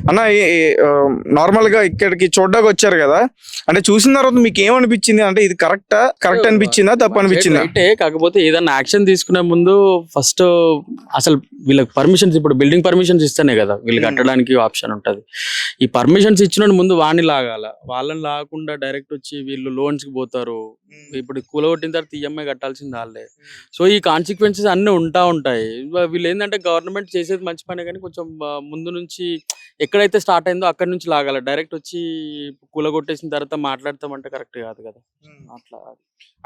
అన్న నార్మల్ గా ఇక్కడికి చూడ్డానికి వచ్చారు కదా, అంటే చూసిన తర్వాత మీకు ఏమనిపించింది? అంటే ఇది కరెక్ట్ అనిపించిందా, తప్పు అనిపించిందా? రైటే, కాకపోతే ఏదన్నా యాక్షన్ తీసుకునే ముందు ఫస్ట్ అసలు వీళ్ళకి పర్మిషన్స్, ఇప్పుడు బిల్డింగ్ పర్మిషన్స్ ఇస్తేనే కదా వీళ్ళు కట్టడానికి ఆప్షన్ ఉంటది. ఈ పర్మిషన్స్ ఇచ్చిన ముందు వాడిని లాగాల, వాళ్ళని లాగకుండా డైరెక్ట్ వచ్చి వీళ్ళు లోన్స్ కి పోతారు. ఇప్పుడు కూలగొట్టిన తర్వాత ఈఎంఐ కట్టాల్సింది వాళ్ళే. సో ఈ కాన్సిక్వెన్సెస్ అన్ని ఉంటాయి. వీళ్ళు ఏంటంటే గవర్నమెంట్ చేసేది మంచి పనే, కానీ కొంచెం ముందు నుంచి ఎక్కడైతే స్టార్ట్ అయిందో అక్కడ నుంచి లాగాల. డైరెక్ట్ వచ్చి కూలగొట్టేసిన తర్వాత మాట్లాడతామంటే కరెక్ట్ కాదు కదా. అట్లా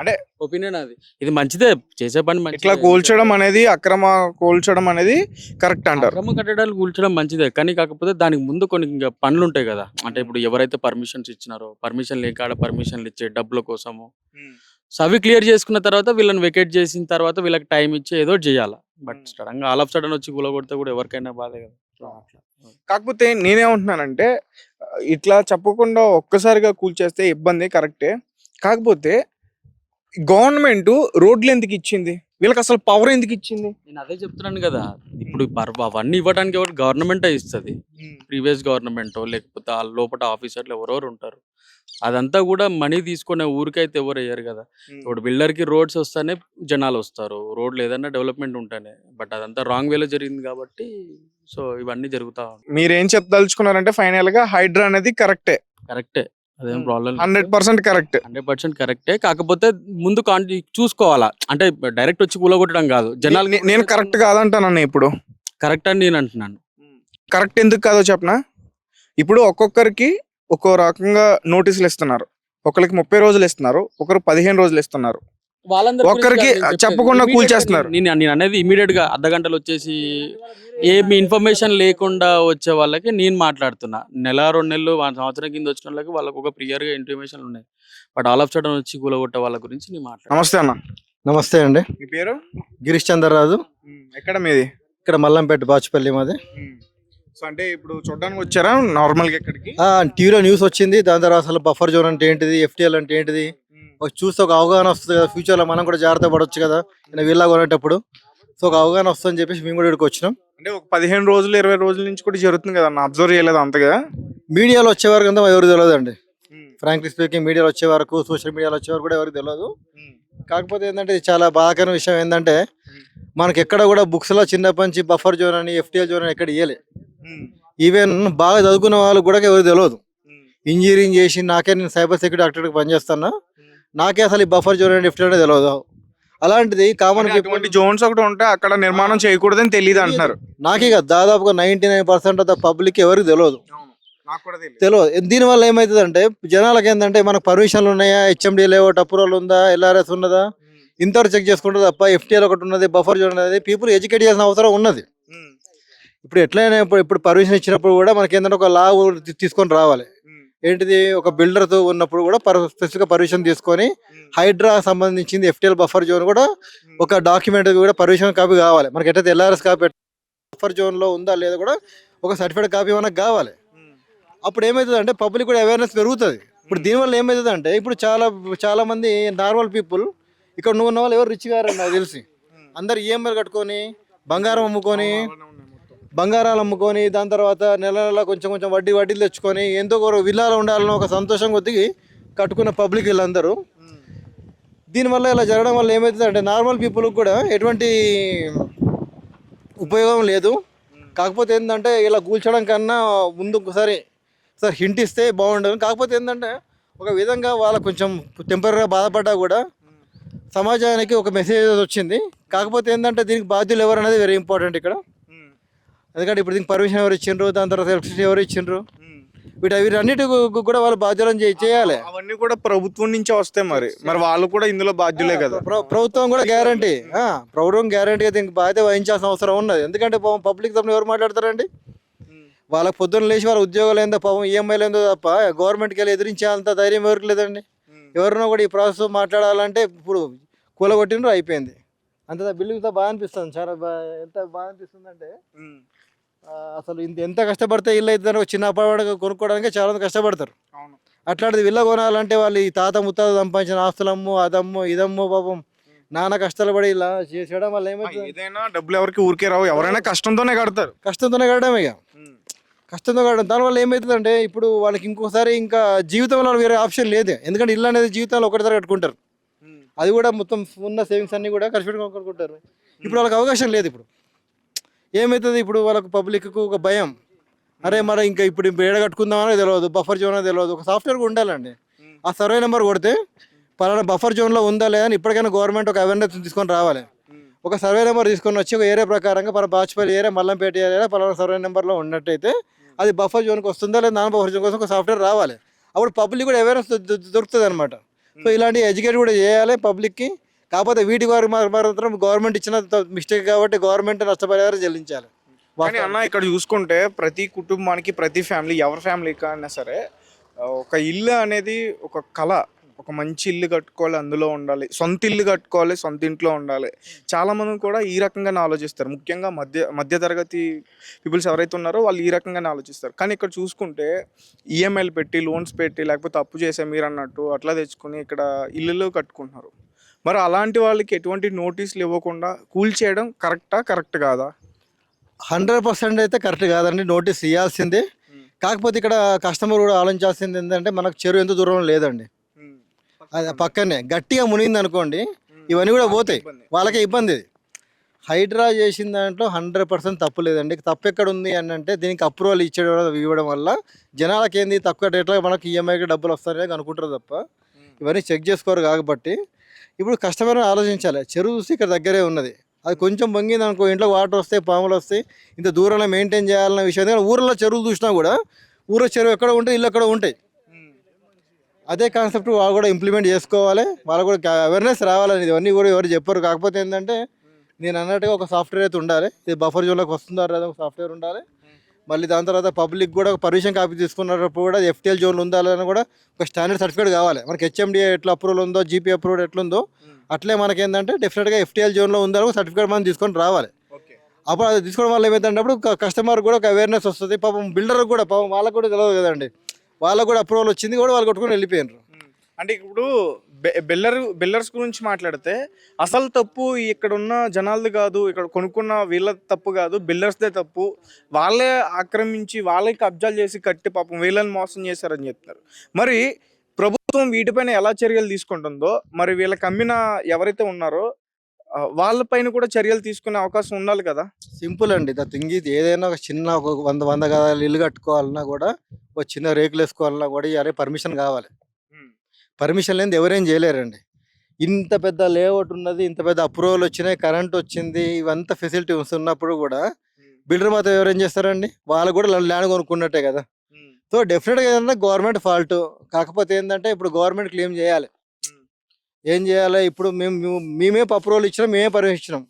అంటే ఒపీనియన్ అది. ఇది మంచిదే, చేసే పని ఇట్లా మంచిదే. కూల్చడం అనేది, అక్రమ కూల్చడం అనేది కరెక్ట్ అంటారు. అక్రమ కట్టడాలు కూల్చడం మంచిదే, కానీ కాకపోతే దానికి ముందు కొన్ని ఇంకా పనులు ఉంటాయి కదా. అంటే ఇప్పుడు ఎవరైతే పర్మిషన్స్ ఇచ్చినారో, పర్మిషన్ లేకాడ పర్మిషన్లు ఇచ్చే డబ్బుల కోసము, సో అవి క్లియర్ చేసుకున్న తర్వాత వీళ్ళని వెకేట్ చేసిన తర్వాత వీళ్ళకి టైం ఇచ్చి ఏదో చేయాలి. బట్ సడన్ గా ఆల్ ఆఫ్ సడన్ వచ్చి కూలగొడితే కూడా ఎవరికైనా బాధే కదా. సో అట్లా. కాకపోతే నేనేమంటున్నానంటే, ఇట్లా చెప్పకుండా ఒక్కసారిగా కూల్చేస్తే ఇబ్బంది కరెక్టే. కాకపోతే గవర్నమెంట్ రోడ్లు ఎందుకు ఇచ్చింది? వీళ్ళకి అసలు పవర్ ఎందుకు ఇచ్చింది? నేను అదే చెప్తున్నాను కదా. ఇప్పుడు అవన్నీ ఇవ్వడానికి ఎవరు? గవర్నమెంటే ఇస్తుంది. ప్రీవియస్ గవర్నమెంట్ లేకపోతే ఆ లోపల ఆఫీసర్లు ఎవరెవరు ఉంటారు, అదంతా కూడా మనీ తీసుకునే ఊరికైతే ఎవరు అయ్యారు కదా. ఇప్పుడు బిల్డర్ కి రోడ్స్ వస్తేనే జనాలు వస్తారు, రోడ్లు ఏదన్నా డెవలప్మెంట్ ఉంటేనే. బట్ అదంతా రాంగ్ వేలో జరిగింది కాబట్టి సో ఇవన్నీ జరుగుతా ఉంటాయి. మీరేం చెప్పదలుచుకున్నారంటే ఫైనల్ గా హైడ్రా అనేది కరెక్టే, అదేం ప్రాబ్లం 100% కరెక్ట్. 100% కరెక్టే. కాకపోతే ముందు చూసుకోవాలా, అంటే డైరెక్ట్ వచ్చి కూలగొట్టడం కాదు. జనాలు నేను కరెక్ట్ కాదంటానన్న. ఇప్పుడు కరెక్ట్ అని నేను అంటున్నాను. కరెక్ట్ ఎందుకు కాదో చెప్పనా? ఇప్పుడు ఒక్కొక్కరికి ఒక్కో రకంగా నోటీసులు ఇస్తున్నారు. ఒకరికి 30 రోజులు ఇస్తున్నారు, ఒకరు 15 రోజులు ఇస్తున్నారు. ఒక్కరికి చెప్పకుండా కూల్చేస్తున్నారు. నేను అనేది ఇమీడియట్ గా అర్ధగంటలు వచ్చేసి ఏమి ఇన్ఫర్మేషన్ లేకుండా వచ్చే వాళ్ళకి నేను మాట్లాడుతున్నా. నెల 2 నెలలు సంవత్సరం కింద వచ్చిన వాళ్ళకి వాళ్ళకి ఒక ప్రియర్ గా ఇన్ఫర్మేషన్ ఉన్నాయి. బట్ ఆల్ ఆఫ్ సడన్ వచ్చి కూలగొట్టే వాళ్ళ గురించి నేను మాట్లాడు. నమస్తే అన్న. నమస్తే అండి. మీ పేరు? గిరీష్ చంద్రరాజు. ఎక్కడ మీది? ఇక్కడ మల్లంపేట బాచుపల్లి మాది. సో అంటే ఇప్పుడు చూడడానికి వచ్చారా నార్మల్ గా ఇక్కడికి? టీవీలో న్యూస్ వచ్చింది, దాని తర్వాత అసలు బఫర్ జోన్ అంటే ఏంటిది, FTL అంటే ఏంటిది చూస్తే ఒక అవగాహన వస్తుంది కదా. ఫ్యూచర్ లో మనం కూడా జాగ్రత్త పడవచ్చు కదా వీళ్ళ కొనేటప్పుడు. సో ఒక అవగాహన వస్తుందని చెప్పేసి మేము కూడా ఇక్కడికి వచ్చినాం. అంటే ఒక 15 రోజులు 20 రోజుల నుంచి కూడా జరుగుతుంది కదా, అబ్జర్వ్ చేయలేదు అంతగా? మీడియాలో వచ్చే వరకు అంతా ఎవరికి తెలియదు అండి. ఫ్రాంక్లీ స్పీకింగ్, మీడియాలో వచ్చే వరకు, సోషల్ మీడియాలో వచ్చే వరకు కూడా ఎవరికి తెలియదు. కాకపోతే ఏంటంటే ఇది చాలా బాధాకరమైన విషయం ఏంటంటే, మనకి ఎక్కడ కూడా బుక్స్ లో చిన్నప్పటి నుంచి బఫర్ జోన్ అని, FTL జోన్ అని ఎక్కడ ఇయ్యలే. ఈవెన్ బాగా చదువుకున్న వాళ్ళకి కూడా ఎవరికి తెలియదు. ఇంజనీరింగ్ చేసి నేను సైబర్ సెక్యూరిటీ ఆర్కిటెక్ట్ పనిచేస్తున్నా, నాకే అసలు ఈ బఫర్ జోన్ అండ్ FTL అనేది తెలియదు. అలాంటిది కామన్ జోన్స్ ఒకటి ఉంటే అక్కడ నిర్మాణం చేయకూడదని తెలియదు అంటున్నారు. నాకే కదా దాదాపుగా 99% ఆఫ్ ద పబ్లిక్ ఎవరికి తెలియదు. దీనివల్ల ఏమవుతుంది అంటే, జనాలకి ఏంటంటే మనకు పర్మిషన్లు ఉన్నాయా, HMD లేవో, అప్రూవల్ ఉందా, LRS ఉన్నదా, ఇంతవరకు చెక్ చేసుకుంటుంది తప్ప FTL ఒకటి ఉన్నది, బఫర్ జోన్ అనేది పీపుల్ ఎడ్యుకేట్ చేయాల్సిన అవసరం ఉన్నది. ఇప్పుడు ఎట్లయినా ఇప్పుడు పర్మిషన్ ఇచ్చినప్పుడు కూడా మనకి ఏంటంటే ఒక లా తీసుకొని రావాలి. ఏంటిది, ఒక బిల్డర్ తో ఉన్నప్పుడు కూడా స్పెసిఫిక్ పర్మిషన్ తీసుకొని, హైడ్రా సంబంధించింది FTL బఫర్ జోన్ కూడా ఒక డాక్యుమెంట్ కూడా పర్మిషన్ కాపీ కావాలి మనకి. ఎట్లయితే LRS కాపీ బఫర్ జోన్ లో ఉందా లేదా కూడా ఒక సర్టిఫికేట్ కాపీ మనకు కావాలి. అప్పుడు ఏమవుతుంది అంటే పబ్లిక్ కూడా అవేర్నెస్ పెరుగుతుంది. ఇప్పుడు దీనివల్ల ఏమవుతుంది అంటే, ఇప్పుడు చాలా మంది నార్మల్ పీపుల్, ఇక్కడ నువ్వు ఉన్న వాళ్ళు ఎవరు రిచ్ గారు నాకు తెలిసి, అందరు EMI కట్టుకొని బంగారాలు అమ్ముకొని దాని తర్వాత నెల నెల కొంచెం వడ్డీలు తెచ్చుకొని ఎంతో విల్లాలో ఉండాలని ఒక సంతోషం కొద్దిగా కట్టుకున్న పబ్లిక్ వీళ్ళందరూ. దీనివల్ల ఇలా జరగడం వల్ల ఏమవుతుంది అంటే, నార్మల్ పీపుల్కి కూడా ఎటువంటి ఉపయోగం లేదు. కాకపోతే ఏంటంటే, ఇలా కూల్చడం కన్నా ముందు ఒకసారి హింట్ ఇస్తే బాగుండదు. కాకపోతే ఏంటంటే, ఒక విధంగా వాళ్ళ కొంచెం టెంపరీగా బాధపడ్డా కూడా సమాజానికి ఒక మెసేజ్ వచ్చింది. కాకపోతే ఏంటంటే, దీనికి బాధ్యులు ఎవరు అనేది వెరీ ఇంపార్టెంట్ ఇక్కడ. ఎందుకంటే ఇప్పుడు దీనికి పర్మిషన్ ఎవరు ఇచ్చిండ్రు, దాని తర్వాత ఎలక్ట్రిసిటీ ఎవరు ఇచ్చిండ్రు, వీటన్నిటి కూడా వాళ్ళు బాధ్యులను చేయాలి. అవన్నీ కూడా ప్రభుత్వం నుంచే వస్తాయి. మరి వాళ్ళు కూడా ఇందులో బాధ్యులే కదా. ప్రభుత్వం కూడా గ్యారంటీ దీనికి బాధ్యత వహించాల్సిన అవసరం ఉన్నది. ఎందుకంటే పబ్లిక్ తప్ప ఎవరు మాట్లాడతారండి? వాళ్ళకి పొద్దున్న లేచి వాళ్ళ ఉద్యోగాలు ఏందో, పాపం EMIలు ఏందో తప్ప గవర్నమెంట్కి వెళ్ళి ఎదిరించేంత ధైర్యం ఎవరికి లేదండి. ఎవరినో కూడా ఈ ప్రాసెస్ మాట్లాడాలంటే ఇప్పుడు కూలగొట్టినరు అయిపోయింది అంత. బిల్డింగ్తో బాగా అనిపిస్తుంది, చాలా ఎంత బాగా అనిపిస్తుంది అంటే, అసలు ఎంత కష్టపడితే ఇల్లు అయితే చిన్న అపార్ట్మెంట్ కొనుక్కోవడానికి చాలా మంది కష్టపడతారు. అట్లాంటిది ఇల్లు కొనాలంటే వాళ్ళు ఈ తాత ముత్తాత సంపాదించిన ఆస్తులమ్ము, అదమ్ము ఇదమ్ము, పాపం నాన్న కష్టాలు పడి ఇలా చేయడం వల్ల ఏమైతే, ఏదైనా డబ్బులు ఎవరికి ఊరికే రావు, ఎవరైనా కష్టంతోనే కడతారు. కష్టంతోనే కట్టడం. ఇక కష్టంతో కట్టడం దానివల్ల ఏమవుతుందంటే ఇప్పుడు వాళ్ళకి ఇంకోసారి ఇంకా జీవితంలో వేరే ఆప్షన్ లేదు. ఎందుకంటే ఇల్లు అనేది జీవితంలో ఒకటిసారి కట్టుకుంటారు, అది కూడా మొత్తం ఉన్న సేవింగ్స్ అన్ని కూడా ఖర్చు పెట్టుకొని కొనుక్కుంటారు. ఇప్పుడు వాళ్ళకి అవకాశం లేదు. ఇప్పుడు ఏమవుతుంది, ఇప్పుడు వాళ్ళకు పబ్లిక్కు ఒక భయం, అరే మరి ఇంకా ఇప్పుడు ఏడ కట్టుకుందామని తెలియదు, బఫర్ జోన్ అనేది తెలియదు. ఒక సాఫ్ట్వేర్ కూడా ఉండాలండి. ఆ సర్వే నెంబర్ కొడితే పలానా బఫర్ జోన్లో ఉందా లేదా అని ఇప్పటికైనా గవర్నమెంట్ ఒక అవేర్నెస్ తీసుకొని రావాలి. ఒక సర్వే నెంబర్ తీసుకొని వచ్చి ఒక ఏరియా ప్రకారంగా మన బాచుపల్లి ఏరియా, మల్లంపేట ఏరియా పలానా సర్వే నెంబర్లో ఉన్నట్టయితే అది బఫర్ జోన్కి వస్తుందా లేదా నాన్ బఫర్ జోన్ కోసం ఒక సాఫ్ట్వేర్ రావాలి. అప్పుడు పబ్లిక్ కూడా అవేర్నెస్ దొరుకుతుంది అనమాట. సో ఇలాంటి ఎడ్యుకేట్ కూడా చేయాలి పబ్లిక్కి. కాకపోతే వీటి వారి మాత్రం గవర్నమెంట్ ఇచ్చిన మిస్టేక్ కాబట్టి గవర్నమెంట్ నష్టపరిహారం చెల్లించాలి. కానీ అన్న ఇక్కడ చూసుకుంటే ప్రతి కుటుంబానికి ప్రతి ఫ్యామిలీ ఎవరి ఫ్యామిలీ అయినా సరే ఒక ఇల్లు అనేది ఒక కళ. ఒక మంచి ఇల్లు కట్టుకోవాలి, అందులో ఉండాలి, సొంత ఇల్లు కట్టుకోవాలి, సొంత ఇంట్లో ఉండాలి. చాలా మంది కూడా ఈ రకంగానే ఆలోచిస్తారు. ముఖ్యంగా మధ్యతరగతి పీపుల్స్ ఎవరైతే ఉన్నారో వాళ్ళు ఈ రకంగానే ఆలోచిస్తారు. కానీ ఇక్కడ చూసుకుంటే ఈఎంఐలు పెట్టి, లోన్స్ పెట్టి, లేకపోతే అప్పు చేసే మీరు అన్నట్టు అట్లా తెచ్చుకొని ఇక్కడ ఇల్లులు కట్టుకుంటున్నారు. మరి అలాంటి వాళ్ళకి ఎటువంటి నోటీసులు ఇవ్వకుండా కూల్చేయడం కరెక్ట్ కాదా? 100% అయితే కరెక్ట్ కాదండి, నోటీస్ ఇవ్వాల్సిందే. కాకపోతే ఇక్కడ కస్టమర్ కూడా ఆలోచించాల్సింది ఏంటంటే మనకు చెరువు ఎంత దూరంలో లేదండి, అది పక్కనే. గట్టిగా మునిగింది అనుకోండి ఇవన్నీ కూడా పోతాయి, వాళ్ళకే ఇబ్బంది. ఇది హైడ్రా చేసిన దాంట్లో 100% తప్పు లేదండి. తప్పు ఎక్కడ ఉంది అని అంటే దీనికి అప్రూవల్ ఇవ్వడం వల్ల జనాలకి ఏంది తక్కువ రేట్లో మనకు ఈఎంఐకి డబ్బులు వస్తాయని అనుకుంటారు తప్ప ఇవన్నీ చెక్ చేసుకోరు. కాబట్టి ఇప్పుడు కస్టమర్ ఆలోచించాలి, చెరువు చూసి ఇక్కడ దగ్గరే ఉన్నది, అది కొంచెం వంగింది అనుకో ఇంట్లో వాటర్ వస్తాయి, పాములు వస్తాయి, ఇంత దూరంలో మెయింటైన్ చేయాలన్న విషయం. ఎందుకంటే ఊరిలో చెరువులు చూసినా కూడా ఊరిలో చెరువు ఎక్కడ ఉంటాయి, ఇల్లు ఎక్కడ ఉంటాయి. అదే కాన్సెప్ట్ వాళ్ళు కూడా ఇంప్లిమెంట్ చేసుకోవాలి, వాళ్ళకు కూడా అవేర్నెస్ రావాలని. ఇవన్నీ కూడా ఎవరు చెప్పరు. కాకపోతే ఏంటంటే నేను అన్నట్టుగా ఒక సాఫ్ట్వేర్ అయితే ఉండాలి, ఇది బఫర్ జోన్లోకి వస్తుందా లేదా ఒక సాఫ్ట్వేర్ ఉండాలి. మళ్ళీ దాని తర్వాత పబ్లిక్ కూడా ఒక పర్మిషన్ కాపీ తీసుకున్నప్పుడు కూడా ఎఫ్టీఎల్ జోన్లు ఉందా అని కూడా ఒక స్టాండర్డ్ సర్టిఫికేట్ కావాలి. మనకి హెచ్ఎండిఏ ఎట్లా అప్రూవల్ ఉందో, జీపీ అప్రూవల్ ఎట్లుందో అట్లే మనకి ఏంటంటే డెఫినెట్గా ఎఫ్టీఎల్ జోన్లో ఉందని ఒక సర్టిఫికేట్ మనం తీసుకొని రావాలి. అప్పుడు అది తీసుకోవడం వల్ల ఏమైందంటే కస్టమర్ కూడా ఒక అవేర్నెస్ వస్తుంది. పాపం బిల్డర్ కూడా పాపం వాళ్ళకు కూడా తెలియదు కదండి, వాళ్ళకు కూడా అప్రూవల్ వచ్చింది కూడా వాళ్ళు కొట్టుకొని వెళ్ళిపోయినారు. అంటే ఇప్పుడు బిల్డర్స్ గురించి మాట్లాడితే అసలు తప్పు ఇక్కడ ఉన్న జనాలది కాదు, ఇక్కడ కొనుక్కున్న వీళ్ళ తప్పు కాదు, బిల్డర్స్దే తప్పు. వాళ్ళే ఆక్రమించి వాళ్ళే కబ్జాలు చేసి కట్టి పాపం వీళ్ళని మోసం చేశారని చెప్తున్నారు. మరి ప్రభుత్వం వీటిపైన ఎలా చర్యలు తీసుకుంటుందో మరి వీళ్ళకి అమ్మిన ఎవరైతే ఉన్నారో వాళ్ళపైన కూడా చర్యలు తీసుకునే అవకాశం ఉండాలి కదా. సింపుల్ అండి, ద థింగ్ ఇది ఏదైనా ఒక చిన్న ఒక 100 గదాలు ఇల్లు కట్టుకోవాలన్నా కూడా ఒక చిన్న రేకులు వేసుకోవాలన్నా కూడా ఇవన్నీ పర్మిషన్ కావాలి. పర్మిషన్ లేని ఎవరేం చేయలేరండి. ఇంత పెద్ద లేఅవుట్ ఉన్నది, ఇంత పెద్ద అప్రూవల్ వచ్చినాయి, కరెంట్ వచ్చింది, ఇవంతా ఫెసిలిటీస్ ఉన్నప్పుడు కూడా బిల్డర్ మాత్రం ఎవరేం చేస్తారండి, వాళ్ళు కూడా ల్యాండ్ కొనుక్కున్నట్టే కదా. సో డెఫినెట్గా ఏంటంటే గవర్నమెంట్ ఫాల్ట్. కాకపోతే ఏంటంటే ఇప్పుడు గవర్నమెంట్ క్లెయిమ్ చేయాలి. ఏం చేయాలి, ఇప్పుడు మేమే అప్రూవల్ ఇచ్చినాం, మేమే పర్మిషన్ ఇచ్చినాం,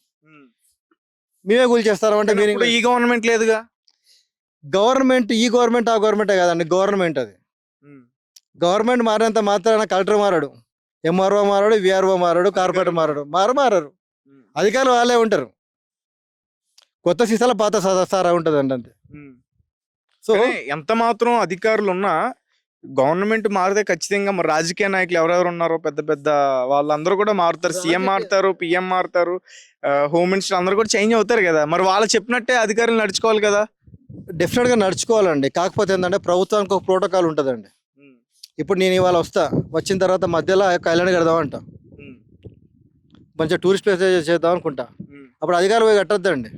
మేమే కూల్ చేస్తామంటే మీరు ఈ గవర్నమెంట్ లేదుగా. గవర్నమెంట్ ఈ గవర్నమెంట్ ఆ గవర్నమెంటే కాదండి, గవర్నమెంట్ అది. గవర్నమెంట్ మారినంత మాత్రాన కలెక్టర్ మారాడు, ఎంఆర్ఓ మారాడు, విఆర్ఓ మారాడు, కార్పొరేటర్ మారారు. అధికారులు వాళ్ళే ఉంటారు. కొత్త సీసాల పాత సారా ఉంటుంది అండి అంతే. సో ఎంత మాత్రం అధికారులు ఉన్నా గవర్నమెంట్ మారితే ఖచ్చితంగా మరి రాజకీయ నాయకులు ఎవరెవరు ఉన్నారో పెద్ద పెద్ద వాళ్ళందరూ కూడా మారుతారు. సీఎం మారుతారు, పిఎం మారుతారు, హోమ్ మినిస్టర్ అందరూ కూడా చేంజ్ అవుతారు కదా. మరి వాళ్ళు చెప్పినట్టే అధికారులు నడుచుకోవాలి కదా. డెఫినెట్గా నడుచుకోవాలండి. కాకపోతే ఏంటంటే ప్రభుత్వానికి ఒక ప్రోటోకాల్ ఉంటుందండి. ఇప్పుడు నేను ఇవాళ వచ్చిన తర్వాత మధ్యలో కళ్యాణ్ కడదామంట, మంచిగా టూరిస్ట్ ప్లేస్ చేద్దాం అనుకుంటా, అప్పుడు అధికారులు పోయి కట్టొద్దండి.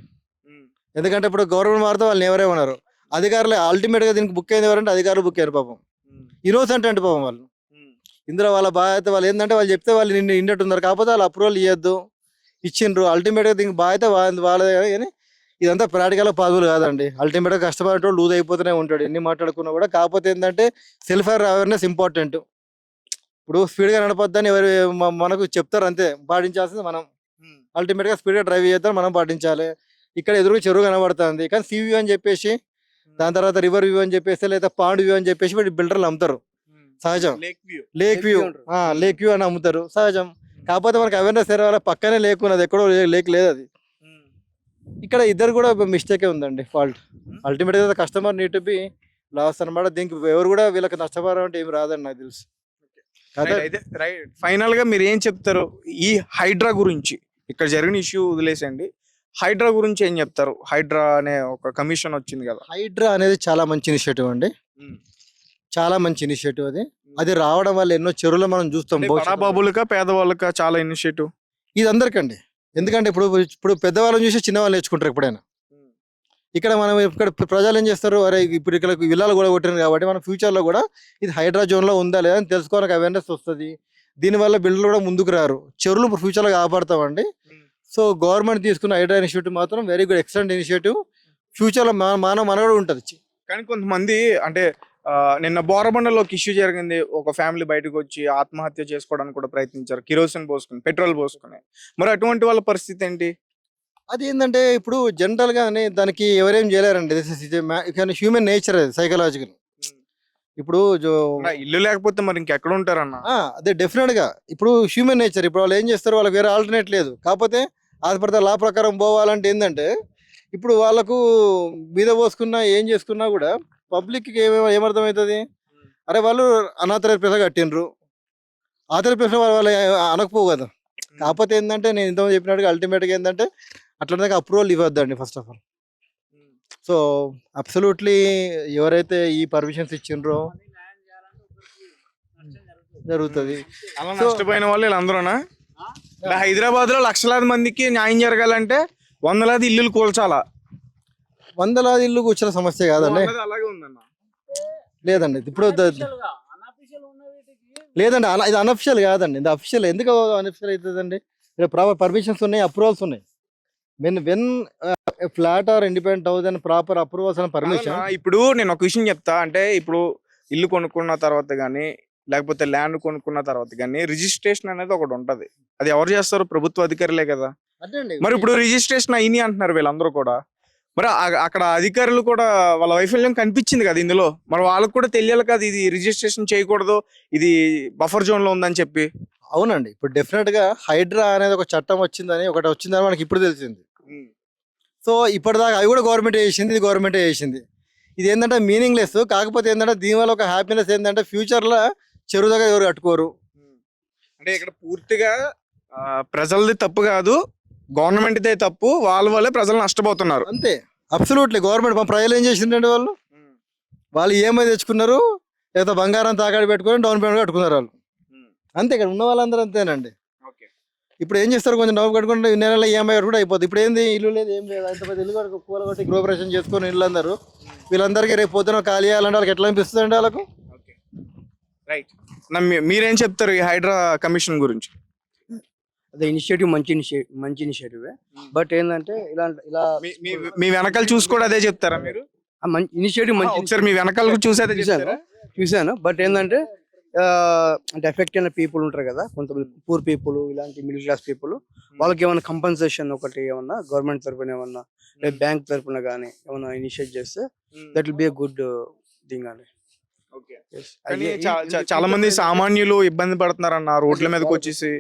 ఎందుకంటే ఇప్పుడు గవర్నమెంట్ మారితే వాళ్ళు ఎవరేమన్నారు, అధికారులు అల్టిమేట్గా దీనికి బుక్ అయింది ఎవరంటే అధికారులు బుక్ అయ్యారు. పాపం ఇన్నోసెంట్ అంటే పాపం వాళ్ళు. ఇందులో వాళ్ళ బాధ్యత వాళ్ళు ఏంటంటే వాళ్ళు చెప్తే వాళ్ళు నిన్నట్టున్నారు, కాకపోతే వాళ్ళు అప్రూవల్ ఇవ్వద్దు, ఇచ్చిండ్రు. అల్టిమేట్గా దీనికి బాధ్యత వాళ్ళదే కానీ ఇదంతా ప్రాక్టికల్ పాసిబుల్ కాదండి. అల్టిమేట్గా కష్టపడే లూజ్ అయిపోతూనే ఉంటాడు ఎన్ని మాట్లాడుకున్నా కూడా. కాకపోతే ఏంటంటే సెల్ఫ్ అవేర్నెస్ ఇంపార్టెంట్. ఇప్పుడు స్పీడ్గా నడపొద్దని ఎవరు మనకు చెప్తారు, అంతే పాటించాల్సింది మనం. అల్టిమేట్గా స్పీడ్గా డ్రైవ్ చేద్దాం, మనం పాటించాలి. ఇక్కడ ఎదురుగా చెరువు కనబడుతుంది కానీ సీ వ్యూ అని చెప్పేసి, దాని తర్వాత రివర్ వ్యూ అని చెప్పేసి, లేదా పాండ్ వ్యూ అని చెప్పేసి బిల్డర్లు అమ్ముతారు. సహజం. లేక్ వ్యూ అని అమ్ముతారు, సహజం. కాకపోతే మనకు అవేర్నెస్ వాళ్ళ పక్కనే లేక్ ఉన్నది, ఎక్కడో లేక్ లేదు. అది ఇక్కడ ఇద్దరు కూడా మిస్టేకే ఉందండి, ఫాల్ట్. అల్టిమేట్గా customer need to be loss అనమాట. దీనికి ఎవరు కూడా వీళ్ళకి నష్టపరం అంటే ఏమి రాదని నాకు తెలుసు. ఫైనల్ గా మీరు ఏం చెప్తారు ఈ హైడ్రా గురించి? ఇక్కడ జరిగిన ఇష్యూ వదిలేసండి, హైడ్రా గురించి ఏం చెప్తారు? హైడ్రా అనే ఒక కమిషన్ వచ్చింది కదా. హైడ్రా అనేది చాలా మంచి ఇనిషియేటివ్ అండి. చాలా మంచి ఇనిషియేటివ్ అది. అది రావడం వల్ల ఎన్నో చెరువులు మనం చూస్తాం. బాబులకా పేదవాళ్ళకా చాలా ఇనిషియేటివ్ ఇది అందరికండి. ఎందుకంటే ఇప్పుడు పెద్దవాళ్ళని చూసి చిన్నవాళ్ళు నేర్చుకుంటారు ఎప్పుడైనా. ఇక్కడ మనం ఇక్కడ ప్రజలు ఏం చేస్తారు, అరే ఇప్పుడు ఇక్కడ విల్లాలు కూడా కొట్టినారు కాబట్టి మనం ఫ్యూచర్ లో కూడా ఇది హైడ్రా జోన్ లో ఉందా లేదా అని తెలుసుకోవడానికి అవేర్నెస్ వస్తుంది. దీనివల్ల బిల్డర్లు కూడా ముందుకు రారు. చెరువులు ఇప్పుడు ఫ్యూచర్ లో కాపాడుతామండి. సో గవర్నమెంట్ తీసుకున్న హైడ్రా ఇనిషియేటివ్ మాత్రం very good, excellent initiative. Future లో మనగడ ఉంటుంది. కానీ కొంతమంది అంటే నిన్న బోరబండలో ఒక ఇష్యూ జరిగింది. ఒక ఫ్యామిలీ బయటకు వచ్చి ఆత్మహత్య చేసుకోవడానికి కూడా ప్రయత్నించారు, కిరోసిన్ పోసుకుని, పెట్రోల్ పోసుకుని. మరి అటువంటి వాళ్ళ పరిస్థితి ఏంటి? అది ఏంటంటే ఇప్పుడు జనరల్ గానే దానికి ఎవరేం చేయలేరండి. హ్యూమన్ నేచర్, అది సైకలాజికల్. ఇప్పుడు ఇల్లు లేకపోతే మరి ఇంకెక్కడ ఉంటారన్న? అదే డెఫినెట్ గా ఇప్పుడు హ్యూమన్ నేచర్. ఇప్పుడు వాళ్ళు ఏం చేస్తారు, వాళ్ళకి వేరే ఆల్టర్నేట్ లేదు. కాకపోతే ఆధారపడితే లా ప్రకారం పోవాలంటే ఏంటంటే ఇప్పుడు వాళ్ళకు మీద పోసుకున్నా ఏం చేసుకున్నా కూడా పబ్లిక్ కి ఏమర్థమవుతుంది, అరే వాళ్ళు అనాథరైజ్ ప్లేస్ కట్టినరు, ఆథరైజ్ ప్లేస్ వాళ్ళు అనకపోవు కదా. కాకపోతే ఏంటంటే నేను ఇంతకుముందు చెప్పినట్టుగా అల్టిమేట్ గా ఏంటంటే అట్లా అప్రూవల్ ఇవ్వద్దండి first of all. So absolutely ఎవరైతే ఈ పర్మిషన్స్ ఇచ్చిండ్రో జరుగుతుంది. అలా నష్టపోయిన వాళ్ళు వీళ్ళందరూనా? హైదరాబాద్ లో లక్షలాది మందికి న్యాయం జరగాలంటే వందలాది ఇల్లులు కూల్చాలా? వందలాది ఇల్లు కూర్చున్న సమస్య కాదండి. అలాగే ఉందన్న. లేదండి ఇప్పుడు లేదండి, ఇది అనఫిషియల్ కాదండి. ఇది అఫిషియల్. ఎందుకు అనఫిషియల్ అవుతుందండి? ఇక్కడ ప్రాపర్ పర్మిషన్స్ ఉన్నాయి, అప్రూవల్స్ ఉన్నాయి. When flat are independent house and proper approvals and permission. ఇప్పుడు నేను ఒక విషయం చెప్తా. అంటే ఇప్పుడు ఇల్లు కొనుక్కున్న తర్వాత గానీ లేకపోతే ల్యాండ్ కొనుక్కున్న తర్వాత కానీ రిజిస్ట్రేషన్ అనేది ఒకటి ఉంటది. అది ఎవరు చేస్తారు? ప్రభుత్వ అధికారులే కదా. మరి ఇప్పుడు రిజిస్ట్రేషన్ అయ్యి అంటున్నారు వీళ్ళందరూ కూడా. మరి అక్కడ అధికారులు కూడా వాళ్ళ వైఫల్యం కనిపించింది కదా ఇందులో. మరి వాళ్ళకు కూడా తెలియాలి కదా ఇది రిజిస్ట్రేషన్ చేయకూడదు, ఇది బఫర్ జోన్ లో ఉందని చెప్పి. అవునండి, ఇప్పుడు డెఫినెట్ గా హైడ్రా అనేది ఒక చట్టం వచ్చిందని మనకి ఇప్పుడు తెలిసింది. సో ఇప్పటిదాకా అవి కూడా గవర్నమెంట్ చేసింది, ఇది గవర్నమెంట్ చేసింది. ఇది ఏంటంటే మీనింగ్ లెస్. కాకపోతే ఏంటంటే దీనివల్ల ఒక హ్యాపీనెస్ ఏంటంటే ఫ్యూచర్ లో చెరువు దగ్గర ఎవరు కట్టుకోరు. అంటే ఇక్కడ పూర్తిగా ప్రజలది తప్పు కాదు, గవర్నమెంట్ దే తప్పు. వాళ్ళ వల్లే ప్రజలు నష్టపోతున్నారు అంతే. అబ్సల్యూట్లీ గవర్నమెంట్ ప్రజలు ఏం చేసిందంటే వాళ్ళు ఈఎంఐ తెచ్చుకున్నారు, లేదా బంగారం తాకట్టు పెట్టుకుని డౌన్ పేమెంట్ కట్టుకున్నారు వాళ్ళు. అంతే, ఇక్కడ ఉన్న వాళ్ళందరూ అంతేనండి. ఇప్పుడు ఏం చేస్తారు, కొంచెం డబ్బు కట్టుకుంటే నెలలో ఈఎంఐ కూడా అయిపోతుంది. ఇప్పుడు ఏంది, ఇల్లు లేదు, ఏం లేదు. అంత పెద్ద ఇల్లు కట్టుకో కూలగొట్టి గృహప్రవేశం చేసుకుని ఇల్లు అందరూ వీళ్ళందరికీ రేపు పొద్దున ఖాళీ చేయాలంటే వాళ్ళకి ఎట్లా అనిపిస్తుంది అండి వాళ్ళకు? రైట్. మీరేం చెప్తారు ఈ హైడ్రా కమిషన్ గురించి? అదే ఇనిషియేటివ్ మంచి ఇనిషియేటివ్. బట్ ఏంటంటే ఇలా మీ వెనకాల చూసి కూడా అదే చెప్తారా మీరు? ఇనిషియేటివ్ మంచి. ఒకసారి మీ వెనకాల చూసాను. బట్ ఏంటంటే అంటే ఎఫెక్ట్ అయిన పీపుల్ ఉంటారు కదా, కొంతమంది పూర్ పీపుల్, ఇలాంటి మిడిల్ క్లాస్ పీపుల్, వాళ్ళకి ఏమైనా కంపెన్సేషన్ ఒకటి ఏమన్నా గవర్నమెంట్ తరఫున ఏమన్నా లేదా బ్యాంక్ తరఫున కానీ ఏమన్నా ఇనిషియేట్ చేస్తే that will be a good thing అండి. చాలా మంది సామాన్యులు ఇబ్బంది పడుతున్నారు అన్న రోడ్ల మీదకి వచ్చేసి.